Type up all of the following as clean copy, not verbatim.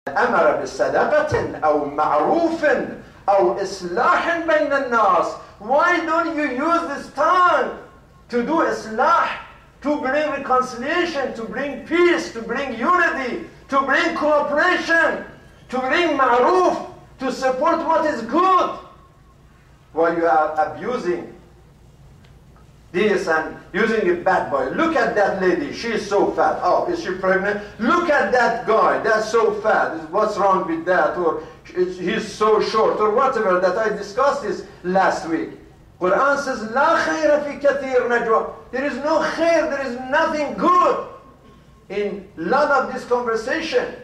أمر بصدقة أو معروف أو إصلاح بين الناس. Why don't you use this time to do islah, to bring reconciliation, to bring peace, to bring unity, to bring cooperation, to bring ma'ruf, to support what is good, while you are abusing this and using a bad boy? Look at that lady, she is so fat. Oh, is she pregnant? Look at that guy, that's so fat. What's wrong with that? Or he's so short, or whatever that I discussed this last week. Quran says, La khayra fi kathir najwa. There is no khair, there is nothing good in none of this conversation.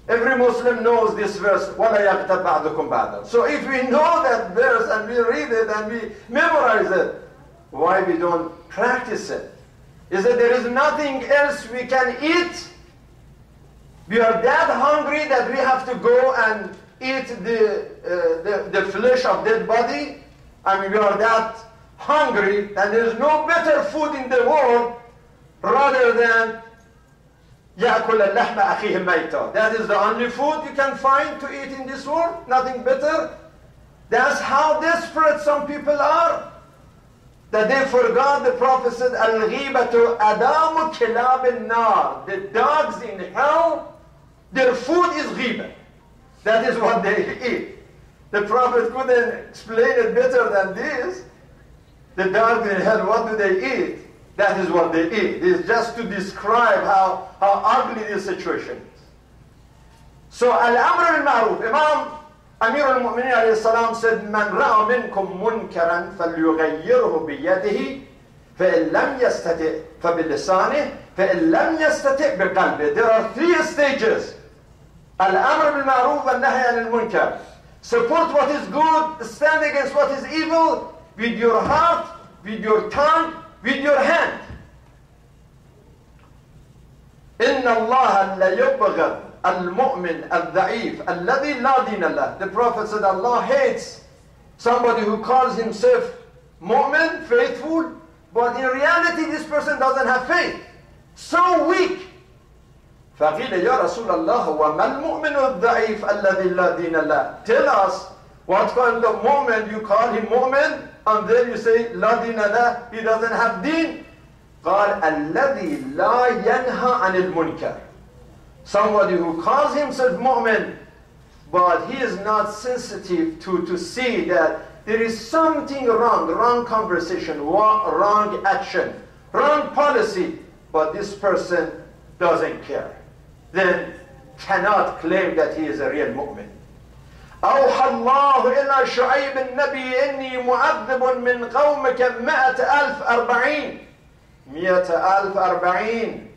Every Muslim knows this verse, وَلَا يَغْتَبْ بَعْضُكُمْ بَعْضًا. So if we know that verse and we read it and we memorize it, why we don't practice it? Is that there is nothing else we can eat? We are that hungry that we have to go and eat the flesh of dead body? I mean, we are that hungry and there is no better food in the world rather than يأكل اللحم أخيه ميتا. That is the only food you can find to eat in this world? Nothing better? That's how desperate some people are, that they forgot. The Prophet said, Al-ghibatu adamu kilab al-nar. The dogs in hell, their food is ghiba. That is what they eat. The Prophet couldn't explain it better than this. The dogs in hell, what do they eat? That is what they eat. It's just to describe how ugly this situation is. So, al-amr bil-ma'ruf. Imam Amir al-Mu'minin alayhi salam said, Man ra'a minkum munkaran falyughayyirhu biyadihi فإن لم يستطع فبلسانه فإن لم يستطع بقلبه. There are three stages. Al-amr bil-ma'ruf wal-nahy anil-munkar. Support what is good, stand against what is evil with your heart, with your tongue, with your hand. إن الله لا يبغض المؤمن الضعيف الذي لا دين له. The Prophet said Allah hates somebody who calls himself mu'min, faithful, but in reality this person doesn't have faith. So weak. فقيل يا رسول الله وما المؤمن الضعيف الذي لا دين له. Tell us what kind of mu'min you call him mu'min and then you say لا دين له, he doesn't have deen. قال الذي لا ينهى عن المنكر. Somebody who calls himself mu'min, but he is not sensitive to see that there is something wrong conversation, wrong action, wrong policy, but this person doesn't care. Then cannot claim that he is a real mu'min. أوحى الله إلى شعيب النبي إني مؤذب من قومك 100,040. 100,040.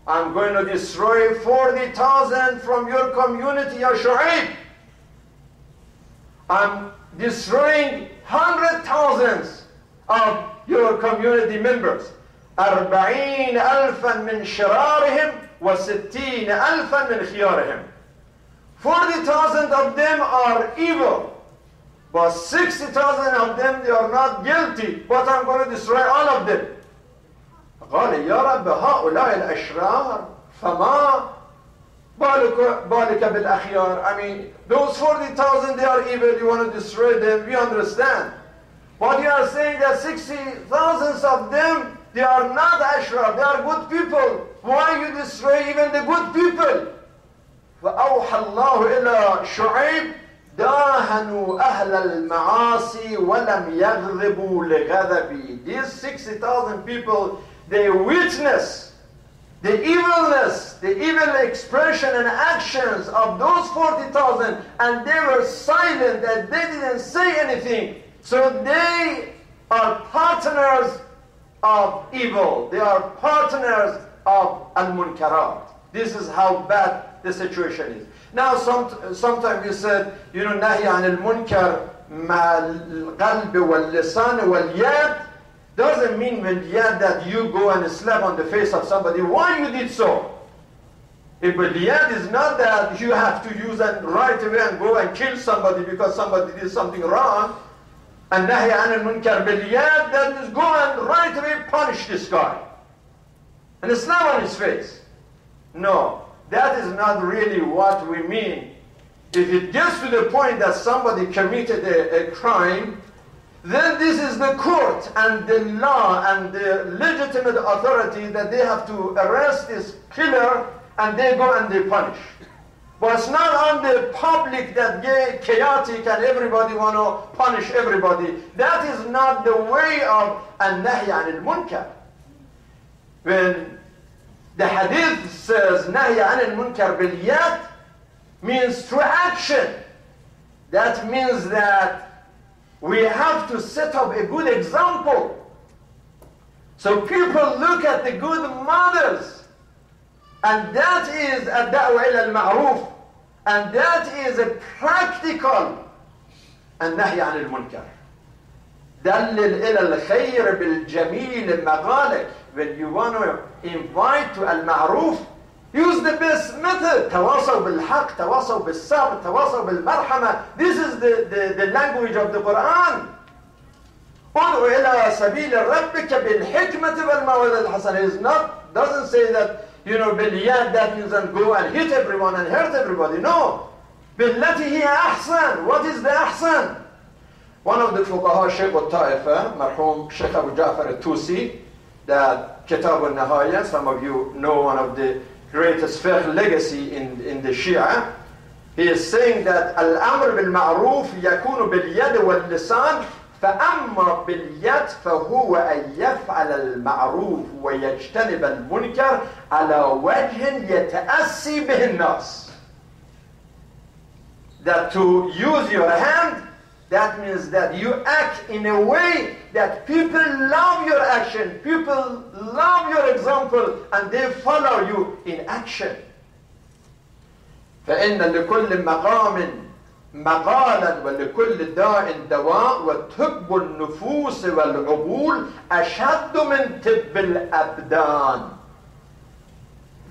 I'm going to destroy 40,000 from your community, Ya Shu'aib. I'm destroying 100,000s of your community members. 40,000 من شرارهم و60,000 من خيارهم. 40,000 of them are evil, but 60,000 of them, they are not guilty, but I'm going to destroy all of them. قال يا رب هؤلاء الأشرار فما بالك بالأخيار. I mean, those 40,000, they are evil, you want to destroy them, we understand. But you are saying that 60,000 of them, they are not ashrar, they are good people. Why you destroy even the good people? فأوحى الله إلى شعيب داهنوا أهل المعاصي ولم يغضبوا لغضبي. These 60,000 people, they witness the evilness, the evil expression and actions of those 40,000, and they were silent, and they didn't say anything. So they are partners of evil. They are partners of al-munkarat. This is how bad the situation is. Now, sometimes we said, you know, nahi anil munkar ma al-qalb wal-lisan wal-yad. Doesn't mean with yad that you go and slap on the face of somebody. Why you did so? If with yad is not that you have to use it right away and go and kill somebody because somebody did something wrong. And nahi anil munkar bil yad, that is go and right away punish this guy and slap on his face. No. that is not really what we mean. If it gets to the point that somebody committed a crime, then this is the court and the law and the legitimate authority that they have to arrest this killer and they go and they punish. But it's not on the public that get chaotic and everybody want to punish everybody. That is not the way of an-nahy anil munkar. When the hadith says nahy anil munkar bil yad, means through action. That means that we have to set up a good example. So people look at the good mothers, and that is ad-da'wa ila al-ma'ruf, and that is a practical an-nahy anil munkar. دلل إلى الخير بالجميل مقالك. When you want to invite to al-ma'ruf, use the best method. تواصوا بالحق, تواصوا بالصبر, تواصوا بالمرحمة. This is the language of the Quran. ادعو إلى سبيل ربك بالحكمة والموعظة الحسنة. It doesn't say that, باليد, that means and go and hit everyone and hurt everybody. No. بالتي هي أحسن. What is the أحسن? One of the fuqaha, Shaykh al-Ta'ifa, marhum Shaykh Abu Ja'far al-Tusi, that Kitab al-Nihaya, some of you know one of the greatest fiqh legacy in the Shia. He is saying that al-amr bil-ma'ruf yakunu bil-yad wal-lisan, فأما باليد فهو أن يفعل المعروف ويجتنب المنكر على وجه يتأسي به الناس. That to use your hand, that means that you act in a way that people love your action, people love your example, and they follow you in action. فإن لكل مقام مقالا ولكل داء دواء وطب النفوس والعقول أشد من طب الأبدان.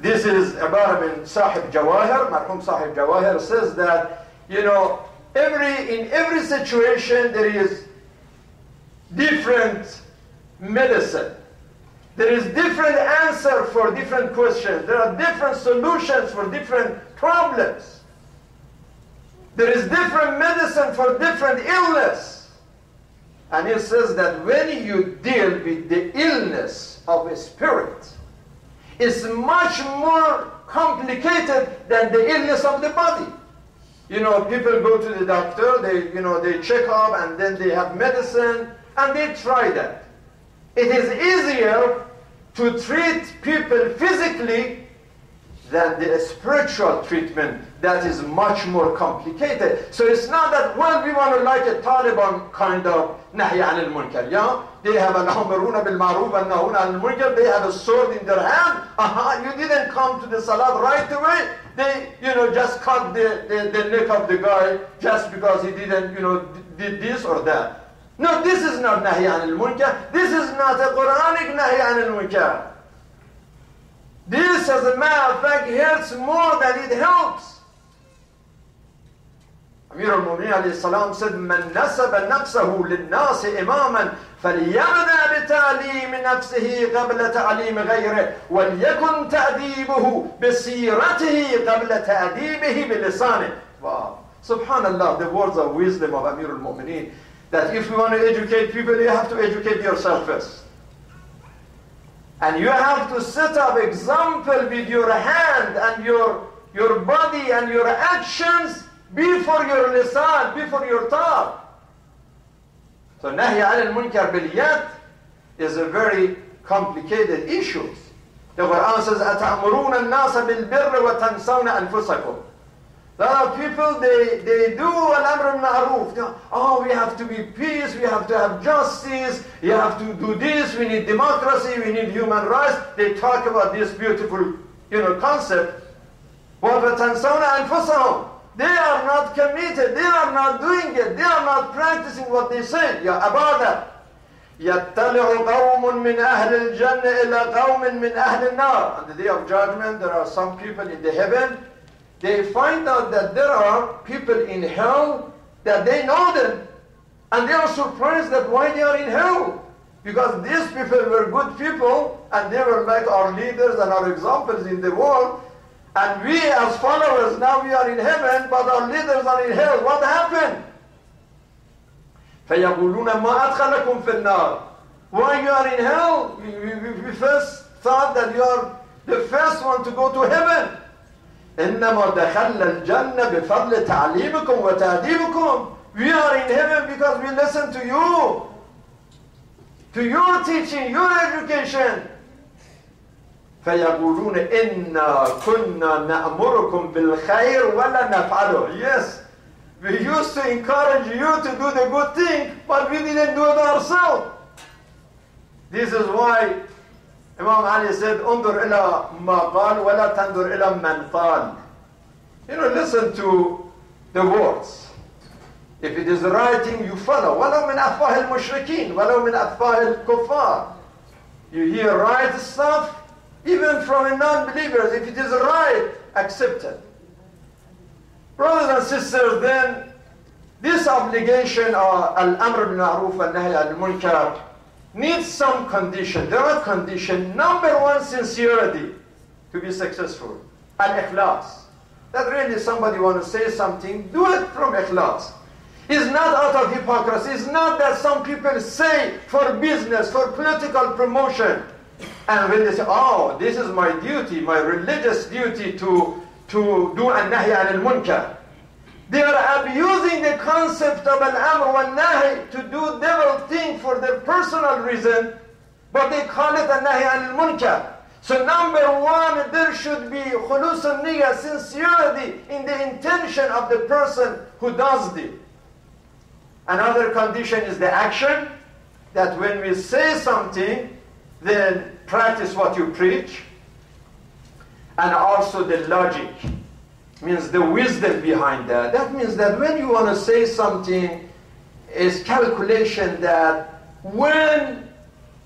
This is عبارة من صاحب جواهر. مرحوم صاحب جواهر says that, in every situation there is different medicine. There is different answer for different questions. There are different solutions for different problems. There is different medicine for different illness. And it says that when you deal with the illness of a spirit, it's much more complicated than the illness of the body. People go to the doctor, they check up, and then they have medicine, and they try that. It is easier to treat people physically than the spiritual treatment that is much more complicated. So it's not that, we want to like a Taliban kind of nahy anil munkar. They have al-amiruna bil ma'ruf and nahuna anil munkar. They have a sword in their hand. You didn't come to the salat right away. They, just cut the neck of the guy just because he didn't, did this or that. No, this is not nahy anil munkar. This is not a Quranic nahy anil munkar. This, as a matter of fact, hurts more than it helps. Amir al-Mu'mineen alayhi salam said, مَنْ نَسَبَ نَفْسَهُ لِلنَّاسِ إِمَامًا فَلْيَبْدَأْ بِتَعْلِيمِ نَفْسِهِ قَبْلَ تَعْلِيمِ غَيْرِهِ وَلْيَكُنْ تَأْدِيبُهُ بِسِيرَتِهِ قَبْلَ تَأْدِيبِهِ بِلِسَانِهِ. Wow. Subhanallah, the words of wisdom of Amir al-Mu'mineen, that if you want to educate people, you have to educate yourself first. And you have to set up example with your hand and your body and your actions before your lisan, before your tongue. So nahy anil munkar bil yad is a very complicated issue. The Quran says, أَتَأْمُرُونَ النَّاسَ بِالْبِرِّ وَتَنْسَوْنَ أَنفُسَكُمْ. A lot of people, they do al-amr al-ma'ruf. We have to be peace, we have to have justice, you have to do this, we need democracy, we need human rights. They talk about this beautiful, concept. وَتَنْسَوْنَ أَنفُسَهُمْ. They are not committed, they are not doing it, they are not practicing what they say. About that. يَتَّلِعُ قَوْمٌ مِّنْ أَهْلِ الْجَنَّةِ إِلَى قَوْمٍ مِّنْ أَهْلِ النَّارِ. On the day of judgment, there are some people in the heaven. They find out that there are people in hell that they know them, and they are surprised that why they are in hell. Because these people were good people, and they were like our leaders and our examples in the world, And we as followers, now we are in heaven, but our leaders are in hell. What happened? فَيَقُولُونَ مَا أَدْخَلَكُمْ فِي النَّارِ. Why you are in hell? We first thought that you are the first one to go to heaven. إِنَّمَا دَخَلَّ الْجَنَّةِ بِفَضْلِ تَعْلِيمِكُمْ وَتَأْدِيبِكُمْ. We are in heaven because we listen to you, to your teaching, your education. فَيَقُولُونَ إِنَّا كُنَّا نَأْمُرُكُمْ بِالْخَيْرِ وَلَا نَفْعَلُهُ. Yes, we used to encourage you to do the good thing, but we didn't do it ourselves. This is why Imam Ali said, انظر إلى ما قال ولا تنظر إلى من قال. You know, listen to the words. If it is the right thing, you follow. ولو من أفواه المشركين ولو من أفواه الكفار. You hear right stuff, even from non-believers. If it is right, accept it. Brothers and sisters, then this obligation of al-amr bil ma'ruf wa nahy anil munkar needs some condition. There are conditions. Number one, sincerity to be successful. Al-ikhlas. That really somebody want to say something, do it from ikhlas. It's not out of hypocrisy. It's not that some people say for business, for political promotion. And when they say, oh, this is my duty, my religious duty to do an-nahy anil munkar. They are abusing the concept of al-amr wal-nahy to do devil thing for their personal reason, but they call it an-nahy anil munkar. So number one, there should be khulus al-niyya, sincerity in the intention of the person who does it. Another condition is the action, that when we say something, then practice what you preach. And also the logic, means the wisdom behind that. That means that when you want to say something, is calculation that when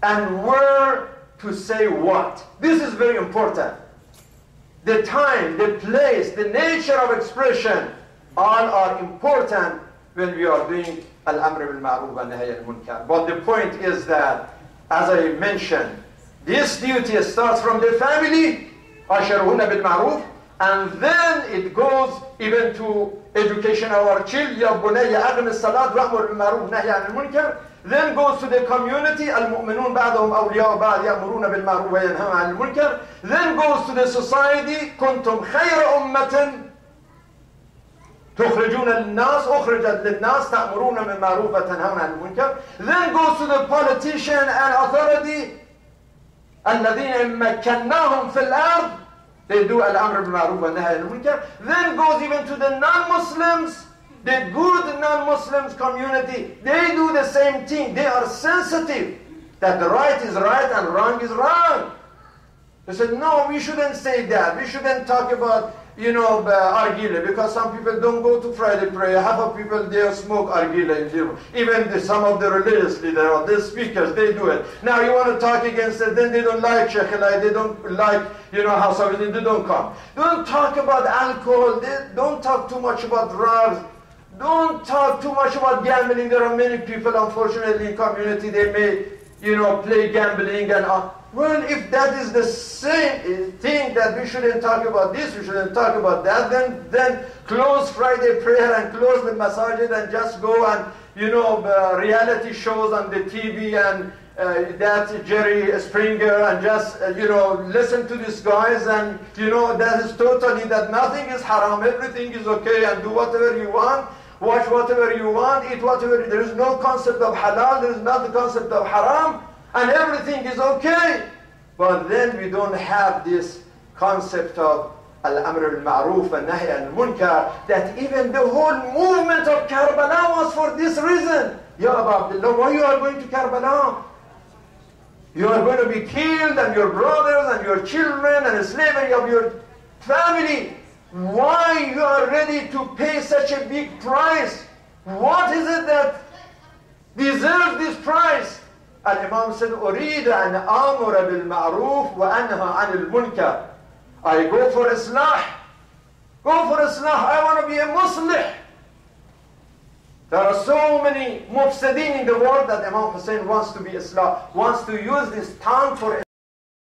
and where to say what. This is very important. The time, the place, the nature of expression, all are important when we are doing al-amr bil ma'ruf wa nahy anil munkar. But the point is that, as I mentioned, this duty starts from the family, asharuhunna bil ma'ruf, and then it goes even to education of our children, ya bunayya aqim as-salat wa'mur bil ma'ruf nahy anil munkar. Then goes to the community, al-mu'minun ba'dahum awliya'u ba'd ya'muruna bil ma'ruf wa yanhauna 'anil munkar. Then goes to the society, kuntum khayra ummatin تخرجون الناس أخرجت للناس تأمرون بالمعروف وتنهون عن المنكر. Then goes to the politician and authority, الذين مكناهم في الأرض, they do الأمر بالمعروف والنهي عن المنكر. Then goes even to the non-Muslims, the good non-Muslims community, they do the same thing. They are sensitive that the right is right and wrong is wrong. They said, no, we shouldn't say that. We shouldn't talk about, argile, because some people don't go to Friday prayer. Half of people, they smoke argile in Dearborn. Even some of the religious leaders or the speakers, they do it. Now you want to talk against it, then they don't like Sheikh Elahi, they don't like, House of it, they don't come. Don't talk about alcohol, don't talk too much about drugs. Don't talk too much about gambling. There are many people, unfortunately, in community, they may, play gambling and well, if that is the same thing that we shouldn't talk about this, we shouldn't talk about that, then close Friday prayer and close the masajid and just go and, reality shows on the TV and that Jerry Springer and just, listen to these guys and, that is totally that nothing is haram, everything is okay and do whatever you want, watch whatever you want, eat whatever, there is no concept of halal, there is not the concept of haram. And everything is okay. But then we don't have this concept of al-amr al-ma'ruf and nahy al-munkar, that even the whole movement of Karbala was for this reason. Ya Abu Abdullah, why you are going to Karbala? You are going to be killed, and your brothers and your children and the slavery of your family. Why you are ready to pay such a big price? What is it that deserves this price? Al-Imam said, أريد أن آمر بالمعروف وأنهى عن المنكر. I go for Islah. Go for Islah. I want to be a Muslim. There are so many mufsideen in the world that Imam Hussein wants to be Islah, wants to use this tongue for